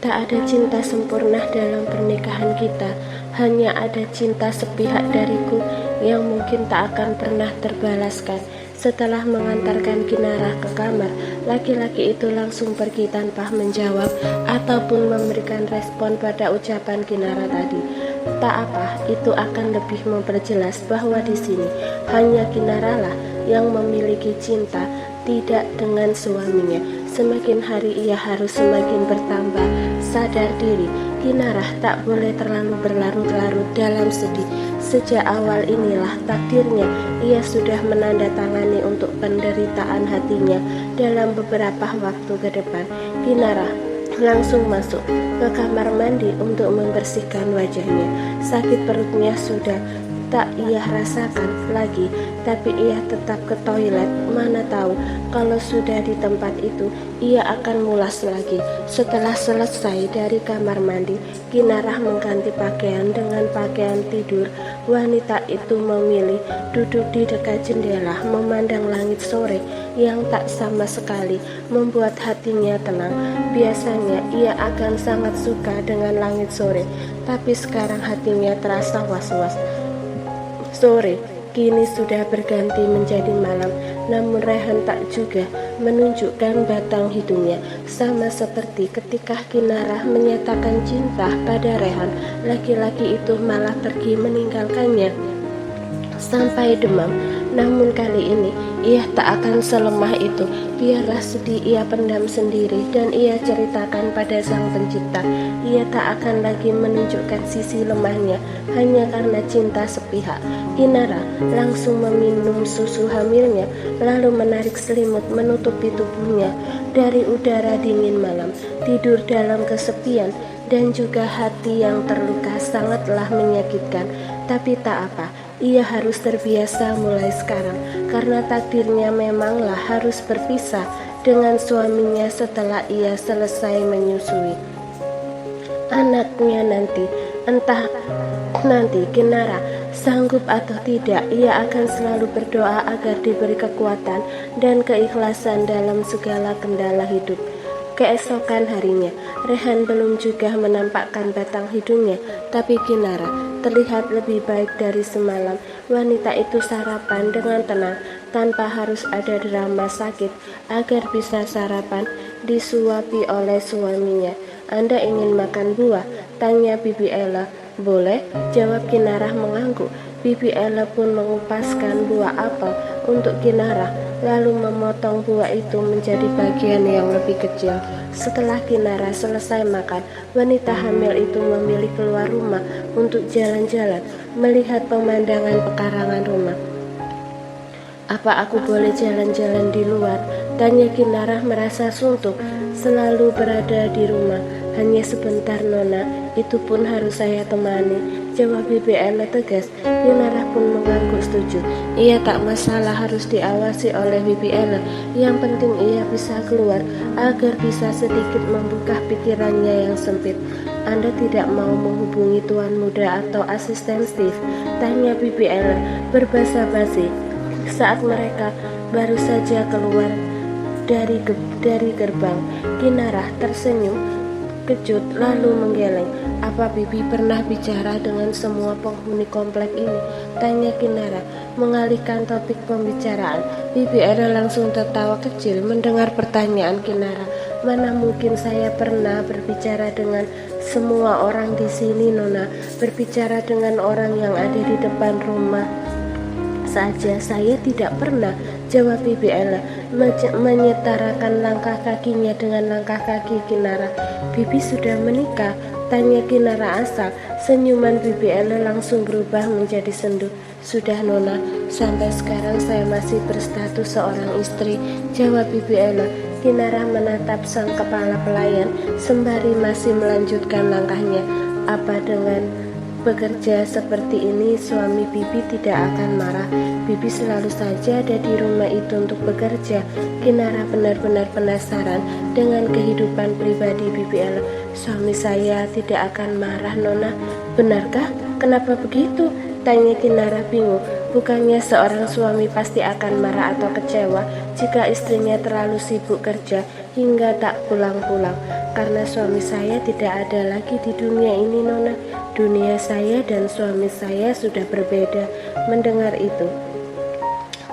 Tak ada cinta sempurna dalam pernikahan kita. Hanya ada cinta sepihak dariku yang mungkin tak akan pernah terbalaskan. Setelah mengantarkan Kinarah ke kamar, laki-laki itu langsung pergi tanpa menjawab ataupun memberikan respon pada ucapan Kinarah tadi. Tak apa, itu akan lebih memperjelas bahwa di sini hanya Kinarah lah yang memiliki cinta, tidak dengan suaminya. Semakin hari ia harus semakin bertambah sadar diri. Kinarah tak boleh terlalu berlarut-larut dalam sedih. Sejak awal inilah takdirnya ia sudah menandatangani untuk penderitaan hatinya dalam beberapa waktu ke depan. Kinarah langsung masuk ke kamar mandi untuk membersihkan wajahnya. Sakit perutnya sudah tak ia rasakan lagi, tapi ia tetap ke toilet. Mana tahu kalau sudah di tempat itu ia akan mulas lagi. Setelah selesai dari kamar mandi, Kinarah mengganti pakaian dengan pakaian tidur. Wanita itu memilih duduk di dekat jendela memandang langit sore yang tak sama sekali membuat hatinya tenang. Biasanya ia akan sangat suka dengan langit sore, tapi sekarang hatinya terasa was-was. Sore kini sudah berganti menjadi malam, namun Rehan tak juga menunjukkan batang hidungnya. Sama seperti ketika Kinarah menyatakan cinta pada Rehan, laki-laki itu malah pergi meninggalkannya sampai demam. Namun kali ini ia tak akan selemah itu. Biarlah sedih ia pendam sendiri dan ia ceritakan pada Sang Pencipta. Ia tak akan lagi menunjukkan sisi lemahnya hanya karena cinta sepihak. Kinarah langsung meminum susu hamilnya, lalu menarik selimut menutupi tubuhnya dari udara dingin malam. Tidur dalam kesepian dan juga hati yang terluka sangatlah menyakitkan. Tapi tak apa, ia harus terbiasa mulai sekarang, karena takdirnya memanglah harus berpisah dengan suaminya setelah ia selesai menyusui anaknya nanti. Entah nanti Kinarah sanggup atau tidak, ia akan selalu berdoa agar diberi kekuatan dan keikhlasan dalam segala kendala hidup. Keesokan harinya, Rehan belum juga menampakkan batang hidungnya, tapi Kinarah terlihat lebih baik dari semalam. Wanita itu sarapan dengan tenang, tanpa harus ada drama sakit. Agar bisa sarapan, disuapi oleh suaminya. "Anda ingin makan buah?" tanya Bibi Ella. "Boleh," jawab Kinarah mengangguk. Bibi Ella pun mengupaskan buah apel untuk Kinarah, lalu memotong buah itu menjadi bagian yang lebih kecil. Setelah Kinarah selesai makan, wanita hamil itu memilih keluar rumah untuk jalan-jalan, melihat pemandangan pekarangan rumah. "Apa aku boleh jalan-jalan di luar?" tanya Kinarah merasa suntuk selalu berada di rumah. "Hanya sebentar, Nona, itu pun harus saya temani," jawab Bibi Ella tegas. Kinarah pun mengangguk setuju. Ia tak masalah harus diawasi oleh Bibi Ella. Yang penting ia bisa keluar agar bisa sedikit membuka pikirannya yang sempit. "Anda tidak mau menghubungi tuan muda atau asisten Steve?" tanya Bibi Ella berbasa-basi saat mereka baru saja keluar dari gerbang. Kinarah tersenyum kejut lalu menggeleng. "Apa Bibi pernah bicara dengan semua penghuni komplek ini?" tanya Kinarah mengalihkan topik pembicaraan. Bibi Ella langsung tertawa kecil mendengar pertanyaan Kinarah. "Mana mungkin saya pernah berbicara dengan semua orang di sini, Nona. Berbicara dengan orang yang ada di depan rumah saja saya tidak pernah," jawab Bibi Ella menyetarakan langkah kakinya dengan langkah kaki Kinarah. "Bibi sudah menikah?" tanya Kinarah asal. Senyuman Bibi Ella langsung berubah menjadi sendu. "Sudah, Nona. Sampai sekarang saya masih berstatus seorang istri," jawab Bibi Ella. Kinarah menatap sang kepala pelayan sembari masih melanjutkan langkahnya. "Apa dengan bekerja seperti ini suami Bibi tidak akan marah? Bibi selalu saja ada di rumah itu untuk bekerja." Kinarah benar-benar penasaran dengan kehidupan pribadi Bibi Ella. "Suami saya tidak akan marah, Nona." "Benarkah? Kenapa begitu?" tanya Kinarah bingung. Bukannya seorang suami pasti akan marah atau kecewa jika istrinya terlalu sibuk kerja hingga tak pulang-pulang. Karena suami saya tidak ada lagi di dunia ini, Nona. Dunia saya dan suami saya sudah berbeda. Mendengar itu,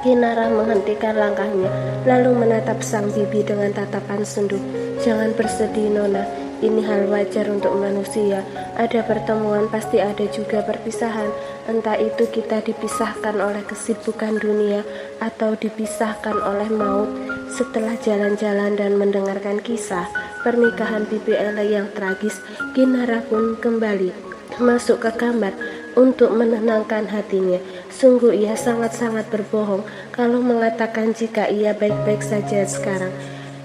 Kinara menghentikan langkahnya, lalu menatap sang bibi dengan tatapan sendu. Jangan bersedih, Nona. Ini hal wajar untuk manusia. Ada pertemuan, pasti ada juga perpisahan. Entah itu kita dipisahkan oleh kesibukan dunia atau dipisahkan oleh maut. Setelah jalan-jalan dan mendengarkan kisah pernikahan Bibi Ele yang tragis, Kinara pun kembali masuk ke kamar untuk menenangkan hatinya. Sungguh ia sangat-sangat berbohong kalau mengatakan jika ia baik-baik saja sekarang.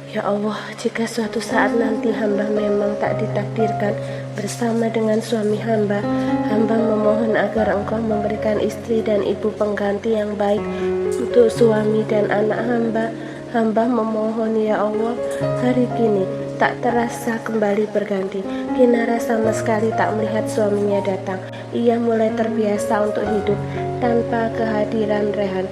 Ya Allah, jika suatu saat nanti hamba memang tak ditakdirkan bersama dengan suami hamba, hamba memohon agar engkau memberikan istri dan ibu pengganti yang baik untuk suami dan anak hamba. Hamba memohon ya Allah. Hari kini tak terasa kembali berganti. Kinara sama sekali tak melihat suaminya datang. Ia mulai terbiasa untuk hidup tanpa kehadiran Rehan.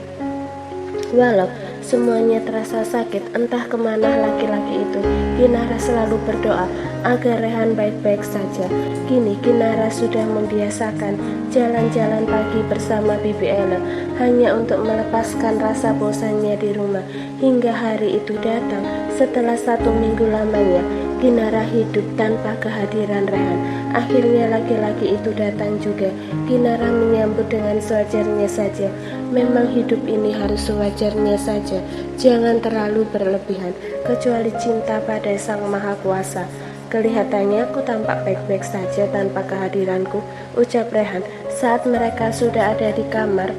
Walau semuanya terasa sakit, entah kemana laki-laki itu, Kinara selalu berdoa agar Rehan baik-baik saja. Kini Kinara sudah membiasakan jalan-jalan pagi bersama Bibi Ele hanya untuk melepaskan rasa bosannya di rumah. Hingga hari itu datang. Setelah 1 minggu lamanya Kinara hidup tanpa kehadiran Rehan. Akhirnya laki-laki itu datang juga. Kinara menyambut dengan sewajarnya saja. Memang hidup ini harus sewajarnya saja, jangan terlalu berlebihan, kecuali cinta pada Sang Maha Kuasa. Kelihatannya aku tampak baik-baik saja tanpa kehadiranku, ucap Rehan saat mereka sudah ada di kamar.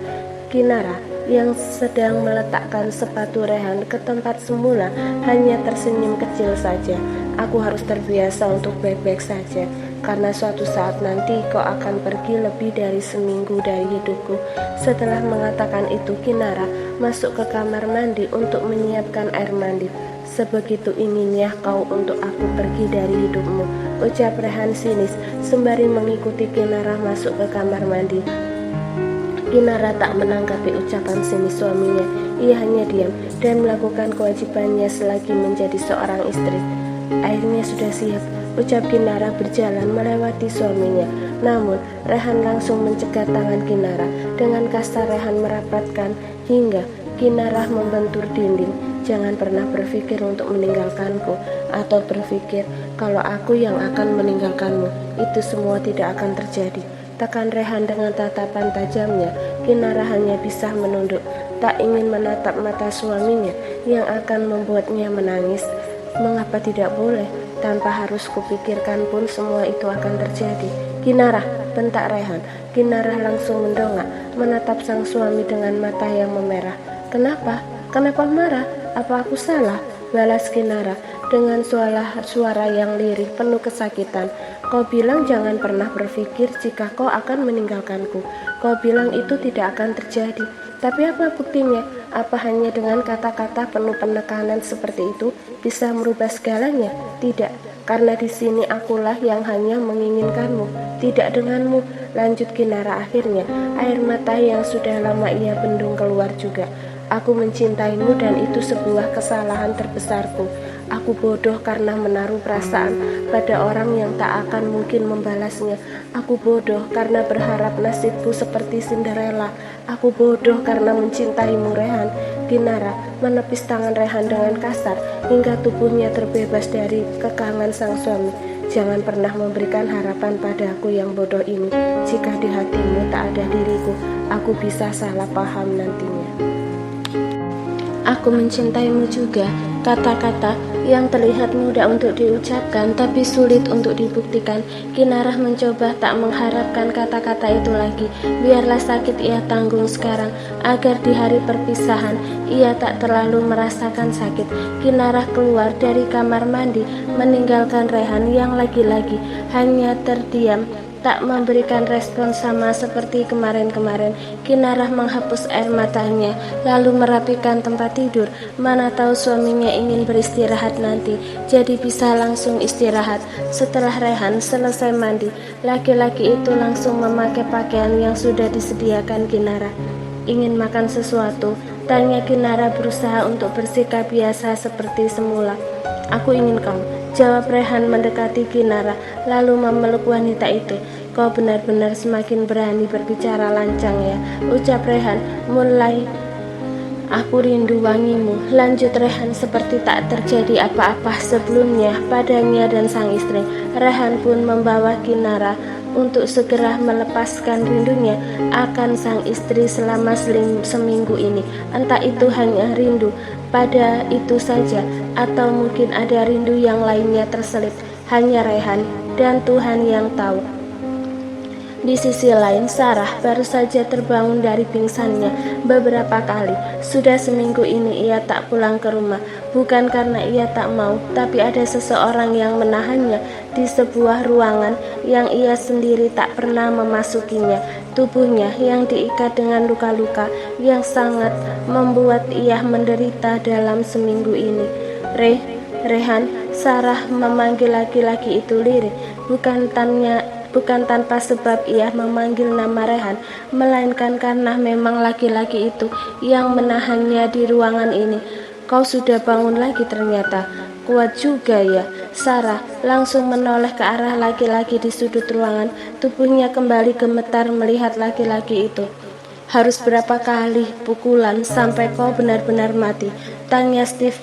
Kinara yang sedang meletakkan sepatu Rehan ke tempat semula hanya tersenyum kecil saja. Aku harus terbiasa untuk baik-baik saja, karena suatu saat nanti kau akan pergi lebih dari seminggu dari hidupku. Setelah mengatakan itu, Kinara masuk ke kamar mandi untuk menyiapkan air mandi. Sebegitu inginnya kau untuk aku pergi dari hidupmu, ucap Rehan sinis sembari mengikuti Kinara masuk ke kamar mandi. Kinara tak menanggapi ucapan sinis suaminya. Ia hanya diam dan melakukan kewajibannya selagi menjadi seorang istri. Airnya sudah siap, ucap Kinara berjalan melewati suaminya. Namun Rehan langsung mencegat tangan Kinara. Dengan kasar Rehan merapatkan hingga Kinara membentur dinding. Jangan pernah berpikir untuk meninggalkanku, atau berpikir kalau aku yang akan meninggalkanmu. Itu semua tidak akan terjadi, tekan Rehan dengan tatapan tajamnya. Kinara hanya bisa menunduk, tak ingin menatap mata suaminya yang akan membuatnya menangis. Mengapa tidak boleh? Tanpa harus kupikirkan pun semua itu akan terjadi. Kinara, bentak Rehan. Kinara langsung mendongak, menatap sang suami dengan mata yang memerah. Kenapa? Kenapa marah? Apa aku salah? Balas Kinara dengan suara yang lirih penuh kesakitan. Kau bilang jangan pernah berpikir jika kau akan meninggalkanku. Kau bilang itu tidak akan terjadi. Tapi apa buktinya? Apa hanya dengan kata-kata penuh penekanan seperti itu bisa merubah segalanya? Tidak, karena di sini akulah yang hanya menginginkanmu, tidak denganmu, lanjut Kinara akhirnya. Air mata yang sudah lama ia bendung keluar juga. Aku mencintaimu dan itu sebuah kesalahan terbesarku. Aku bodoh karena menaruh perasaan pada orang yang tak akan mungkin membalasnya. Aku bodoh karena berharap nasibku seperti Cinderella. Aku bodoh karena mencintaimu, Rehan. Kinara menepis tangan Rehan dengan kasar hingga tubuhnya terbebas dari kekangan sang suami. Jangan pernah memberikan harapan padaku yang bodoh ini. Jika di hatimu tak ada diriku, aku bisa salah paham nantinya. Aku mencintaimu juga, kata-kata yang terlihat mudah untuk diucapkan tapi sulit untuk dibuktikan. Kinara mencoba tak mengharapkan kata-kata itu lagi. Biarlah sakit ia tanggung sekarang, agar di hari perpisahan ia tak terlalu merasakan sakit. Kinara keluar dari kamar mandi, meninggalkan Rehan yang lagi-lagi hanya terdiam, tak memberikan respon sama seperti kemarin-kemarin. Kinara menghapus air matanya, lalu merapikan tempat tidur. Mana tahu suaminya ingin beristirahat nanti, jadi bisa langsung istirahat. Setelah Rehan selesai mandi, laki-laki itu langsung memakai pakaian yang sudah disediakan Kinara. Ingin makan sesuatu, Tanya Kinara berusaha untuk bersikap biasa seperti semula. Aku ingin kau, jawab Rehan mendekati Kinara lalu memeluk wanita itu. Kau benar-benar semakin berani berbicara lancang ya, ucap Rehan mulai. Aku rindu wangimu, lanjut Rehan seperti tak terjadi apa-apa sebelumnya padanya dan sang istri. Rehan pun membawa Kinara untuk segera melepaskan rindunya akan sang istri selama seminggu ini. Entah itu hanya rindu pada itu saja atau mungkin ada rindu yang lainnya terselip. Hanya Rehan dan Tuhan yang tahu. Di sisi lain, Sarah baru saja terbangun dari pingsannya beberapa kali. Sudah seminggu ini ia tak pulang ke rumah. Bukan karena ia tak mau, tapi ada seseorang yang menahannya di sebuah ruangan yang ia sendiri tak pernah memasukinya. Tubuhnya yang diikat dengan luka-luka yang sangat membuat ia menderita dalam seminggu ini. Rehan, Sarah memanggil laki-laki itu lirih. Bukan tanpa sebab ia memanggil nama Rehan, melainkan karena memang laki-laki itu yang menahannya di ruangan ini. Kau sudah bangun lagi ternyata. Kuat juga ya. Sarah langsung menoleh ke arah laki-laki di sudut ruangan. Tubuhnya kembali gemetar melihat laki-laki itu. Harus berapa kali pukulan sampai kau benar-benar mati? Tanya Steve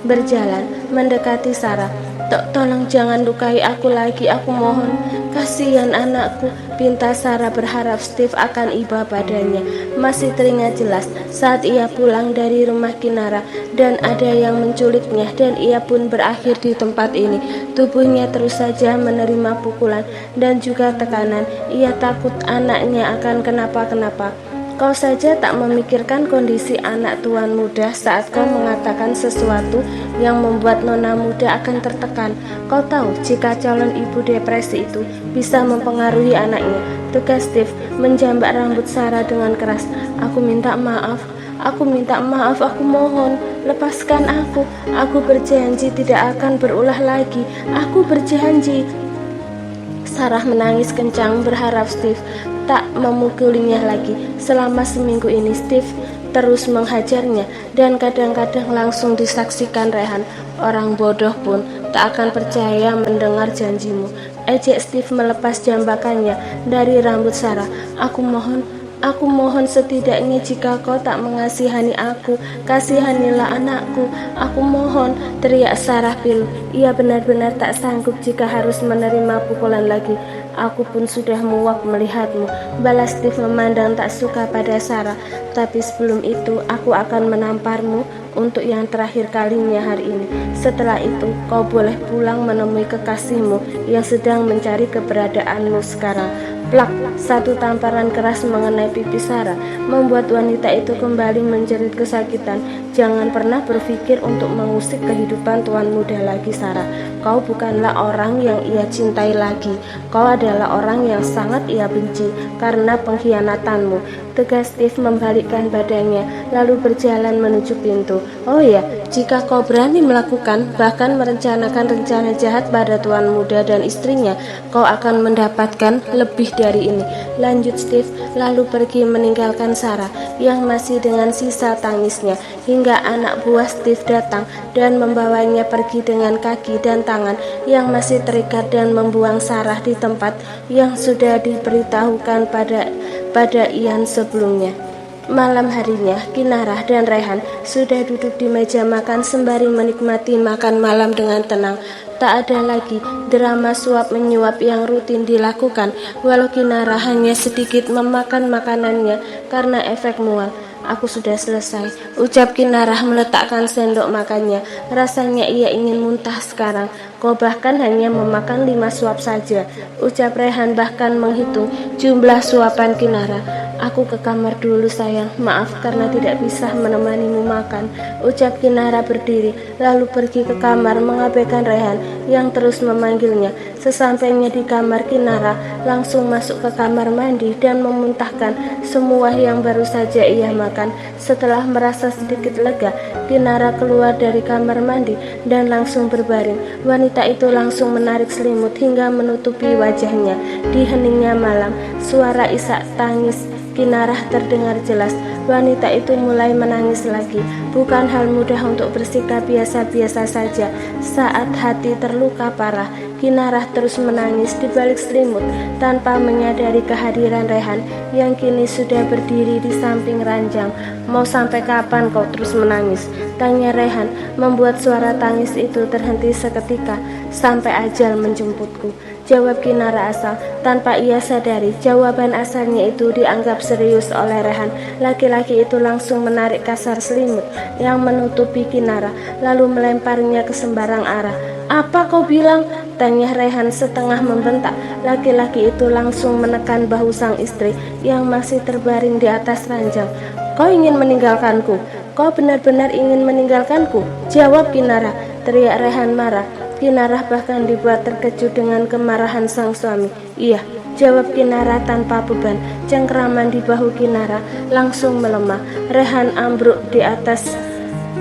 berjalan mendekati Sarah. Tolong jangan lukai aku lagi, aku mohon. Kasihan anakku, pinta Sarah berharap Steve akan iba padanya. Masih teringat jelas saat ia pulang dari rumah Kinara dan ada yang menculiknya dan ia pun berakhir di tempat ini. Tubuhnya terus saja menerima pukulan dan juga tekanan. Ia takut anaknya akan kenapa-kenapa. Kau saja tak memikirkan kondisi anak tuan muda saat kau mengatakan sesuatu yang membuat nona muda akan tertekan. Kau tahu jika calon ibu depresi itu bisa mempengaruhi anaknya. Tegas Steve menjambak rambut Sarah dengan keras. Aku minta maaf, aku mohon, lepaskan aku. Aku berjanji tidak akan berulah lagi. Aku berjanji. Sarah menangis kencang berharap Steve tak memukulinya lagi. Selama seminggu ini Steve terus menghajarnya dan kadang-kadang langsung disaksikan Rehan. Orang bodoh pun tak akan percaya mendengar janjimu. Ejek Steve melepas jambakannya dari rambut Sarah. Aku mohon setidaknya jika kau tak mengasihani aku, kasihanilah anakku. Aku mohon, teriak Sarah pilu. Ia benar-benar tak sanggup jika harus menerima pukulan lagi. Aku pun sudah muak melihatmu, balas Steve memandang tak suka pada Sarah. Tapi sebelum itu aku akan menamparmu untuk yang terakhir kalinya hari ini. Setelah itu kau boleh pulang menemui kekasihmu yang sedang mencari keberadaanmu sekarang. Plak, satu tamparan keras mengenai pipi Sarah membuat wanita itu kembali menjerit kesakitan. Jangan pernah berpikir untuk mengusik kehidupan tuan muda lagi, Sarah. Kau bukanlah orang yang ia cintai lagi. Kau adalah orang yang sangat ia benci karena pengkhianatanmu. Tegas Steve membalikkan badannya lalu berjalan menuju pintu. Oh ya, jika kau berani melakukan bahkan merencanakan rencana jahat pada tuan muda dan istrinya, kau akan mendapatkan lebih dari ini. Lanjut Steve lalu pergi meninggalkan Sarah yang masih dengan sisa tangisnya hingga anak buah Steve datang dan membawanya pergi dengan kaki dan tangan yang masih terikat dan membuang Sarah di tempat yang sudah diberitahukan pada Ian sebelumnya. Malam harinya, Kinara dan Rehan sudah duduk di meja makan sembari menikmati makan malam dengan tenang. Tak ada lagi drama suap menyuap yang rutin dilakukan, walau Kinara hanya sedikit memakan makanannya karena efek mual. Aku sudah selesai, ucap Kinara meletakkan sendok makannya. Rasanya ia ingin muntah sekarang. Kau bahkan hanya memakan 5 suap saja, ucap Rehan bahkan menghitung jumlah suapan Kinara. Aku ke kamar dulu sayang, maaf karena tidak bisa menemanimu makan, ucap Kinara berdiri lalu pergi ke kamar mengabaikan Rehan yang terus memanggilnya. Sesampainya di kamar, Kinara langsung masuk ke kamar mandi dan memuntahkan semua yang baru saja ia makan. Setelah merasa sedikit lega, Kinara keluar dari kamar mandi dan langsung berbaring. Wanita itu langsung menarik selimut hingga menutupi wajahnya. Di heningnya malam, suara isak tangis Kinarah terdengar jelas. Wanita itu mulai menangis lagi. Bukan hal mudah untuk bersikap biasa-biasa saja saat hati terluka parah. Kinarah terus menangis di balik selimut tanpa menyadari kehadiran Rehan yang kini sudah berdiri di samping ranjang. "Mau sampai kapan kau terus menangis?" tanya Rehan, membuat suara tangis itu terhenti seketika. "Sampai ajal menjemputku," jawab Kinarah asal. Tanpa ia sadari, jawaban asalnya itu dianggap serius oleh Rehan. Laki-laki itu langsung menarik kasar selimut yang menutupi Kinarah, lalu melemparnya ke sembarang arah. "Apa kau bilang?" tanya Rehan setengah membentak. Laki-laki itu langsung menekan bahu sang istri yang masih terbaring di atas ranjang. "Kau ingin meninggalkanku? Kau benar-benar ingin meninggalkanku?" "Jawab, Kinarah," teriak Rehan marah. Kinarah bahkan dibuat terkejut dengan kemarahan sang suami. "Iya," jawab Kinarah tanpa beban. Cengkeraman di bahu Kinarah langsung melemah. Rehan ambruk di atas.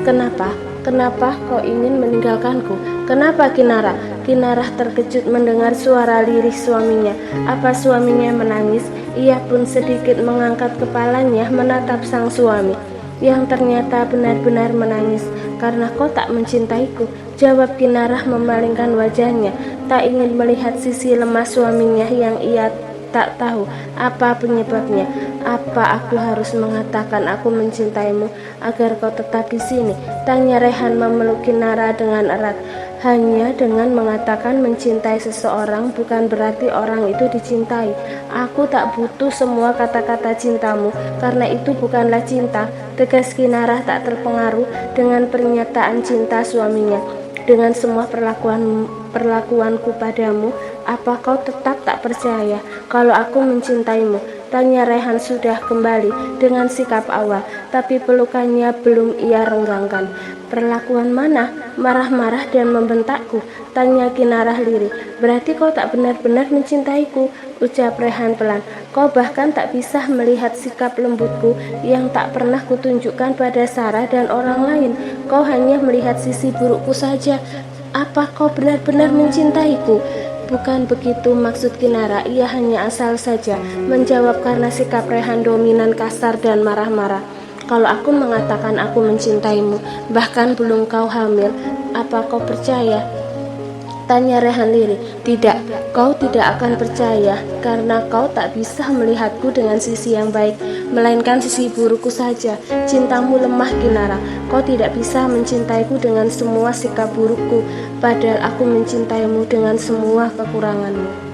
"Kenapa? Kenapa kau ingin meninggalkanku? Kenapa, Kinarah?" Kinarah terkejut mendengar suara lirih suaminya. Apa suaminya menangis? Ia pun sedikit mengangkat kepalanya menatap sang suami yang ternyata benar-benar menangis. "Karena kau tak mencintaiku," jawab Kinarah memalingkan wajahnya, tak ingin melihat sisi lemah suaminya yang ia tak tahu apa penyebabnya. "Apa aku harus mengatakan aku mencintaimu agar kau tetap di sini?" tanya Rehan memeluk Kinarah dengan erat. "Hanya dengan mengatakan mencintai seseorang bukan berarti orang itu dicintai. Aku tak butuh semua kata-kata cintamu, karena itu bukanlah cinta," tegas Kinarah tak terpengaruh dengan pernyataan cinta suaminya. "Dengan semua perlakuanku padamu, apa kau tetap tak percaya kalau aku mencintaimu?" tanya Rehan sudah kembali dengan sikap awal, tapi pelukannya belum ia renggangkan. "Perlakuan mana? Marah-marah dan membentakku?" tanya Kinarah lirih. "Berarti kau tak benar-benar mencintaiku," ucap Rehan pelan. "Kau bahkan tak bisa melihat sikap lembutku yang tak pernah kutunjukkan pada Sarah dan orang lain. Kau hanya melihat sisi burukku saja. Apa kau benar-benar mencintaiku?" "Bukan begitu maksud Kinarah, ia hanya asal saja menjawab karena sikap Rehan dominan, kasar dan marah-marah. "Kalau aku mengatakan aku mencintaimu, bahkan belum kau hamil, apa kau percaya?" tanya Rehan lirih. "Tidak, kau tidak akan percaya karena kau tak bisa melihatku dengan sisi yang baik, melainkan sisi burukku saja. Cintamu lemah, Kinarah. Kau tidak bisa mencintaiku dengan semua sikap burukku, padahal aku mencintaimu dengan semua kekuranganmu."